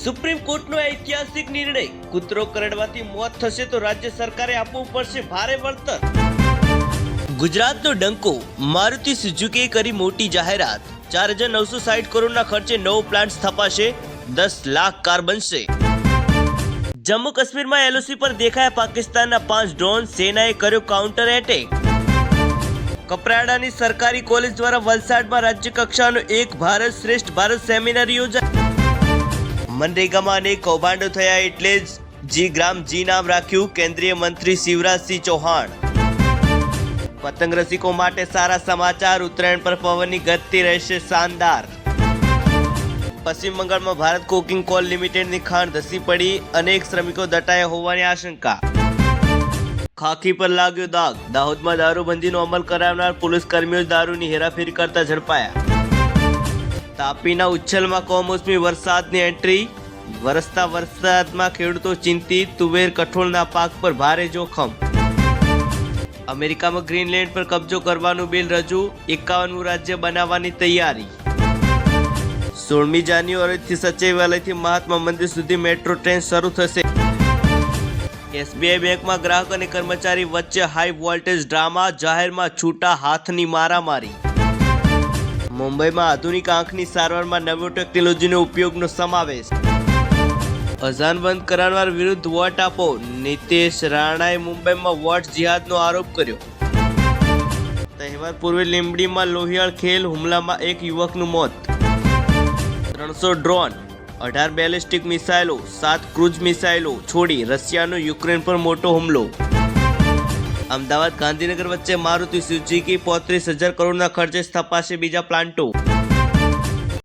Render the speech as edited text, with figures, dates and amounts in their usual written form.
Supreme કોર્ટનો ઐતિહાસિક નિર્ણય, કૂતરો કરડવાથી મોત થશે તો રાજ્ય સરકારે આપવું પડશે ભારે વળતર. ગુજરાતનો ડંકો, મારુતિ સુઝુકીએ કરી મોટી જાહેરાત. 4,960 કરોડના ખર્ચે નવો પ્લાન્ટ સ્થાપાશે, 10 લાખ કાર બનશે. જમ્મુ કાશ્મીરમાં એલઓસી પર દેખાયા પાકિસ્તાનના 5 ડ્રોન, સેનાએ કર્યો કાઉન્ટર એટેક. કપરાડાની સરકારી કોલેજ દ્વારા વલસાડમાં રાજ્ય કક્ષાનો એક ભારત શ્રેષ્ઠ ભારત સેમિનાર યોજાયો. મનરેગામાં અનેક કૌભાંડો થયા એટલે જી ગ્રામ જી નામ રાખ્યું, કેન્દ્રીય મંત્રી શિવરાજસિંહ ચૌહાણ. પતંગ રસિકો માટે સારા સમાચાર, ઉત્તરાયણ પર પવનની ગતિ રહેશે શાનદાર. પશ્ચિમ બંગાળમાં ભારત કોકિંગ કોલ લિમિટેડની ખાણ ધસી પડી, અનેક શ્રમિકો દટાયા હોવાની આશંકા. ખાખી પર લાગ્યો દાગ, દાહોદમાં દારૂબંધીનો અમલ કરાવનાર પોલીસ કર્મીઓ દારૂની હેરાફેરી કરતા ઝડપાયા. તાપીના ઉચ્છલમાં કમોસમી વરસાદની એન્ટ્રી, વરસતા વરસાદમાં ખેડૂતો ચિંતિત, તુવેર કઠોળના પાક પર ભારે જોખમ. અમેરિકામાં ગ્રીનલેન્ડ પર કબજો કરવાનું બિલ રજૂ, 51મું રાજ્ય બનાવવાની તૈયારી. 16મી જાન્યુઆરીથી સચિવાલયથી મહાત્મા મંદિર સુધી મેટ્રો ટ્રેન શરૂ થશે. એસબીઆઈ બેંકમાં ગ્રાહક અને કર્મચારી વચ્ચે હાઈ વોલ્ટેજ ડ્રામા, જાહેરમાં છૂટા હાથની મારામારી. મુંબઈમાં આધુનિક આંખની સારવારમાં નવી ટેકનોલોજીનો ઉપયોગનો સમાવેશ. અઝાન બંધ કરાવનાર વિરુદ્ધ વોટ આપો, નીતિશ રાણાએ મુંબઈમાં વોટ જિહાદનો આરોપ કર્યો. તહેવાર પૂર્વે લીંબડીમાં લોહિયાળ ખેલ હુમલામાં એક યુવકનું મોત. 300 ડ્રોન, 18 બેલિસ્ટિક મિસાઇલો, 7 ક્રૂઝ મિસાઇલો છોડી રશિયાનો યુક્રેન પર મોટો હુમલો. અમદાવાદ ગાંધીનગર વચ્ચે મારુતિ સુઝુકી 35,000 કરોડના ખર્ચે સ્થપાશે બીજા પ્લાન્ટો.